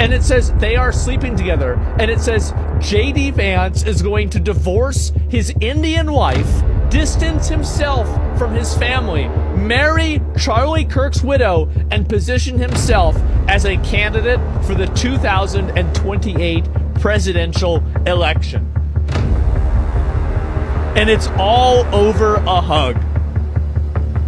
and it says they are sleeping together, and it says JD Vance is going to divorce his Indian wife, distance himself from his family, marry Charlie Kirk's widow, and position himself as a candidate for the 2028 presidential election. And it's all over a hug.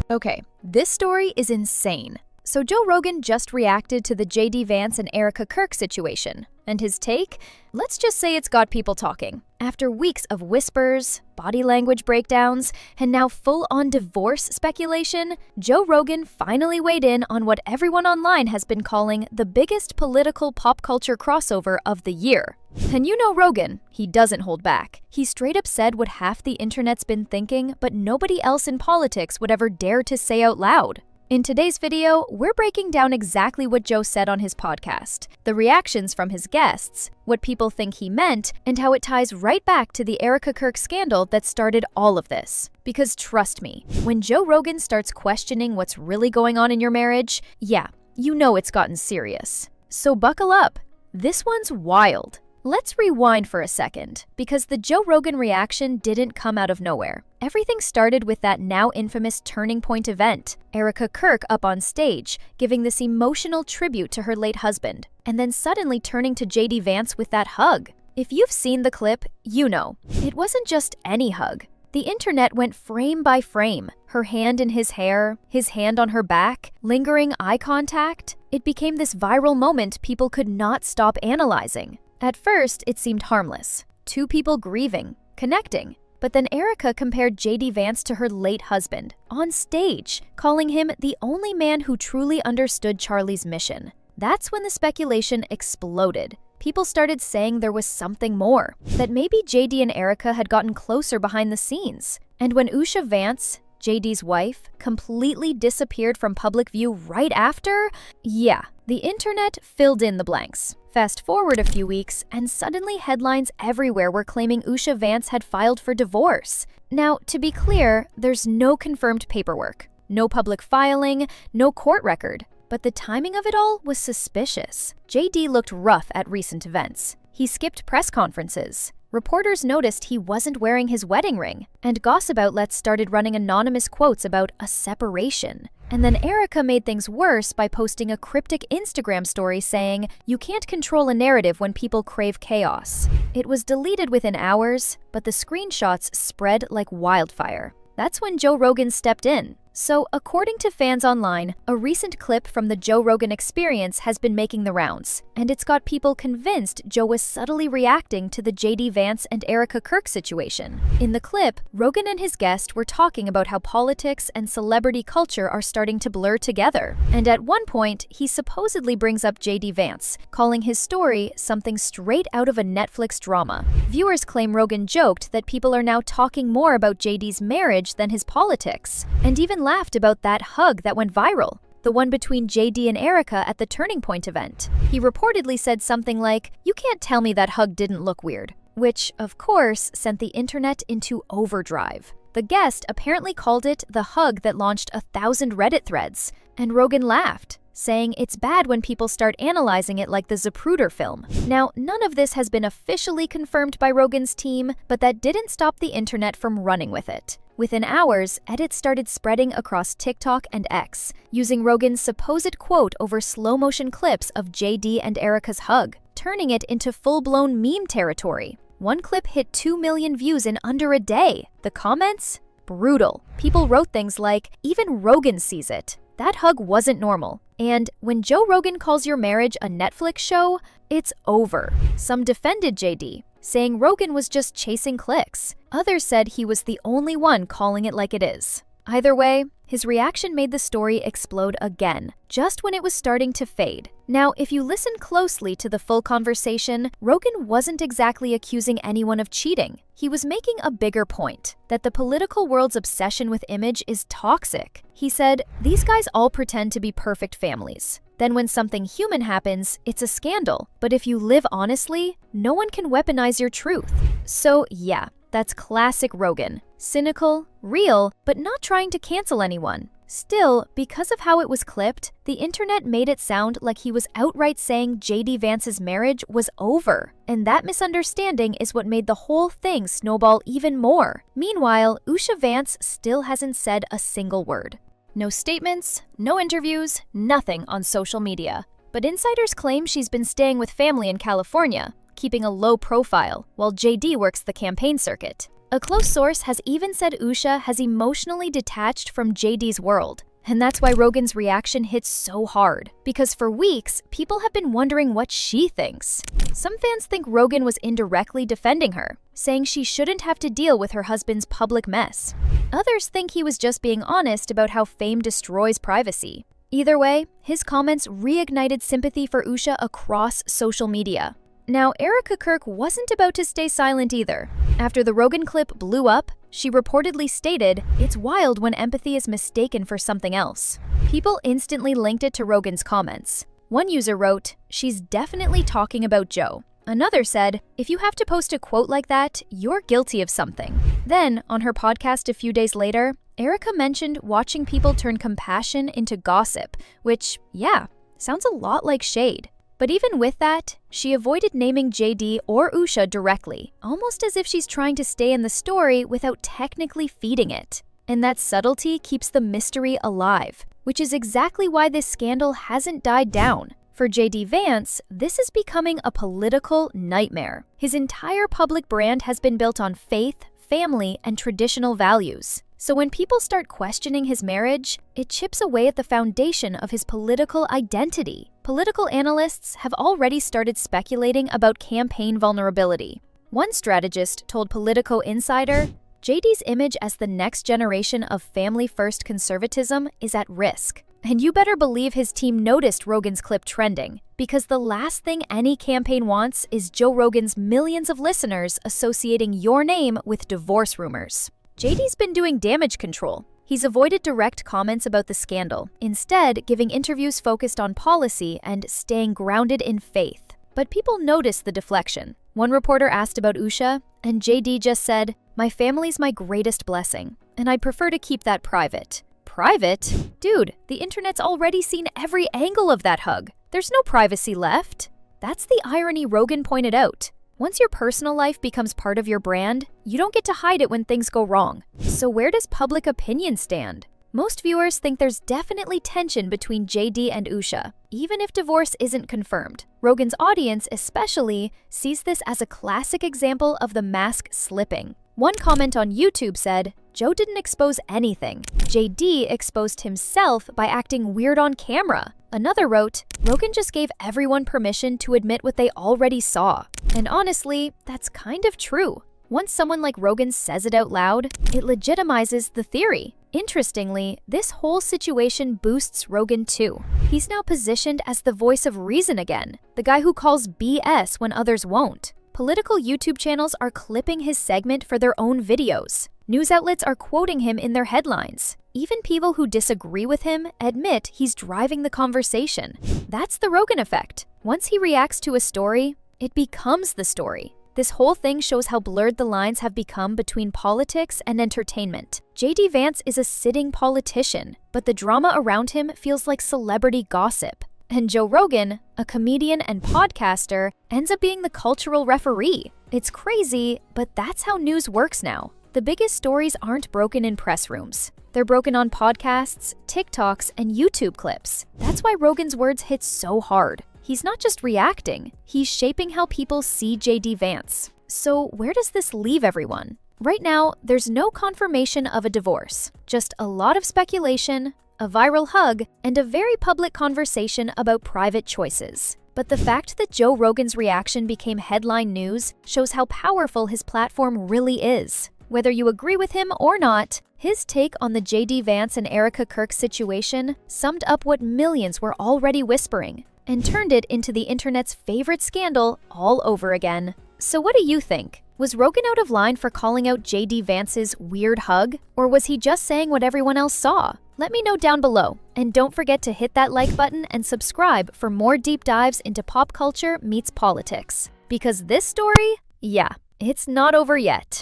Okay, this story is insane. So Joe Rogan just reacted to the JD Vance and Erika Kirk situation. And his take? Let's just say it's got people talking. After weeks of whispers, body language breakdowns, and now full-on divorce speculation, Joe Rogan finally weighed in on what everyone online has been calling the biggest political pop culture crossover of the year. And you know Rogan, he doesn't hold back. He straight up said what half the internet's been thinking, but nobody else in politics would ever dare to say out loud. In today's video, we're breaking down exactly what Joe said on his podcast, the reactions from his guests, what people think he meant, and how it ties right back to the Erika Kirk scandal that started all of this. Because trust me, when Joe Rogan starts questioning what's really going on in your marriage, yeah, you know it's gotten serious. So buckle up. This one's wild. Let's rewind for a second, because the Joe Rogan reaction didn't come out of nowhere. Everything started with that now infamous Turning Point event, Erika Kirk up on stage, giving this emotional tribute to her late husband, and then suddenly turning to JD Vance with that hug. If you've seen the clip, you know, it wasn't just any hug. The internet went frame by frame, her hand in his hair, his hand on her back, lingering eye contact. It became this viral moment people could not stop analyzing. At first, it seemed harmless. Two people grieving, connecting. But then Erika compared JD Vance to her late husband, on stage, calling him the only man who truly understood Charlie's mission. That's when the speculation exploded. People started saying there was something more, that maybe JD and Erika had gotten closer behind the scenes. And when Usha Vance, JD's wife, completely disappeared from public view right after, yeah, the internet filled in the blanks. Fast forward a few weeks, and suddenly headlines everywhere were claiming Usha Vance had filed for divorce. Now, to be clear, there's no confirmed paperwork, no public filing, no court record. But the timing of it all was suspicious. JD looked rough at recent events. He skipped press conferences. Reporters noticed he wasn't wearing his wedding ring, and gossip outlets started running anonymous quotes about a separation. And then Erika made things worse by posting a cryptic Instagram story saying, "You can't control a narrative when people crave chaos." It was deleted within hours, but the screenshots spread like wildfire. That's when Joe Rogan stepped in. So, according to fans online, a recent clip from the Joe Rogan Experience has been making the rounds, and it's got people convinced Joe was subtly reacting to the JD Vance and Erika Kirk situation. In the clip, Rogan and his guest were talking about how politics and celebrity culture are starting to blur together. And at one point, he supposedly brings up JD Vance, calling his story something straight out of a Netflix drama. Viewers claim Rogan joked that people are now talking more about JD's marriage than his politics, and even laughed about that hug that went viral, the one between JD and Erika at the Turning Point event. He reportedly said something like, "You can't tell me that hug didn't look weird," which, of course, sent the internet into overdrive. The guest apparently called it the hug that launched 1,000 Reddit threads, and Rogan laughed, saying it's bad when people start analyzing it like the Zapruder film. Now, none of this has been officially confirmed by Rogan's team, but that didn't stop the internet from running with it. Within hours, edits started spreading across TikTok and X, using Rogan's supposed quote over slow-motion clips of JD and Erika's hug, turning it into full-blown meme territory. One clip hit 2 million views in under a day. The comments? Brutal. People wrote things like, "Even Rogan sees it. That hug wasn't normal." And when Joe Rogan calls your marriage a Netflix show, it's over. Some defended JD, saying Rogan was just chasing clicks. Others said he was the only one calling it like it is. Either way, his reaction made the story explode again, just when it was starting to fade. Now, if you listen closely to the full conversation, Rogan wasn't exactly accusing anyone of cheating. He was making a bigger point, that the political world's obsession with image is toxic. He said, "These guys all pretend to be perfect families. Then when something human happens, it's a scandal. But if you live honestly, no one can weaponize your truth." So yeah, that's classic Rogan. Cynical, real, but not trying to cancel anyone. Still, because of how it was clipped, the internet made it sound like he was outright saying JD Vance's marriage was over. And that misunderstanding is what made the whole thing snowball even more. Meanwhile, Usha Vance still hasn't said a single word. No statements, no interviews, nothing on social media. But insiders claim she's been staying with family in California, keeping a low profile, while JD works the campaign circuit. A close source has even said Usha has emotionally detached from JD's world. And that's why Rogan's reaction hits so hard, because for weeks, people have been wondering what she thinks. Some fans think Rogan was indirectly defending her, saying she shouldn't have to deal with her husband's public mess. Others think he was just being honest about how fame destroys privacy. Either way, his comments reignited sympathy for Usha across social media. Now, Erika Kirk wasn't about to stay silent either. After the Rogan clip blew up, she reportedly stated, "It's wild when empathy is mistaken for something else." People instantly linked it to Rogan's comments. One user wrote, "She's definitely talking about Joe." Another said, "If you have to post a quote like that, you're guilty of something." Then, on her podcast a few days later, Erika mentioned watching people turn compassion into gossip, which, yeah, sounds a lot like shade. But even with that, she avoided naming JD or Usha directly, almost as if she's trying to stay in the story without technically feeding it. And that subtlety keeps the mystery alive, which is exactly why this scandal hasn't died down. For JD Vance, this is becoming a political nightmare. His entire public brand has been built on faith, family, and traditional values. So when people start questioning his marriage, it chips away at the foundation of his political identity. Political analysts have already started speculating about campaign vulnerability. One strategist told Politico Insider, JD's image as the next generation of family-first conservatism is at risk. And you better believe his team noticed Rogan's clip trending, because the last thing any campaign wants is Joe Rogan's millions of listeners associating your name with divorce rumors. JD's been doing damage control. He's avoided direct comments about the scandal, instead giving interviews focused on policy and staying grounded in faith. But people noticed the deflection. One reporter asked about Usha, and JD just said, "My family's my greatest blessing, and I'd prefer to keep that private." Private? Dude, the internet's already seen every angle of that hug. There's no privacy left. That's the irony Rogan pointed out. Once your personal life becomes part of your brand, you don't get to hide it when things go wrong. So where does public opinion stand? Most viewers think there's definitely tension between JD and Usha, even if divorce isn't confirmed. Rogan's audience especially sees this as a classic example of the mask slipping. One comment on YouTube said, "Joe didn't expose anything. JD exposed himself by acting weird on camera." Another wrote, "Rogan just gave everyone permission to admit what they already saw." And honestly, that's kind of true. Once someone like Rogan says it out loud, it legitimizes the theory. Interestingly, this whole situation boosts Rogan too. He's now positioned as the voice of reason again, the guy who calls BS when others won't. Political YouTube channels are clipping his segment for their own videos. News outlets are quoting him in their headlines. Even people who disagree with him admit he's driving the conversation. That's the Rogan effect. Once he reacts to a story, it becomes the story. This whole thing shows how blurred the lines have become between politics and entertainment. JD Vance is a sitting politician, but the drama around him feels like celebrity gossip. And Joe Rogan, a comedian and podcaster, ends up being the cultural referee. It's crazy, but that's how news works now. The biggest stories aren't broken in press rooms. They're broken on podcasts, TikToks, and YouTube clips. That's why Rogan's words hit so hard. He's not just reacting, he's shaping how people see JD Vance. So where does this leave everyone? Right now, there's no confirmation of a divorce, just a lot of speculation, a viral hug, and a very public conversation about private choices. But the fact that Joe Rogan's reaction became headline news shows how powerful his platform really is. Whether you agree with him or not, his take on the JD Vance and Erika Kirk situation summed up what millions were already whispering and turned it into the internet's favorite scandal all over again. So what do you think? Was Rogan out of line for calling out JD Vance's weird hug? Or was he just saying what everyone else saw? Let me know down below. And don't forget to hit that like button and subscribe for more deep dives into pop culture meets politics. Because this story, yeah, it's not over yet.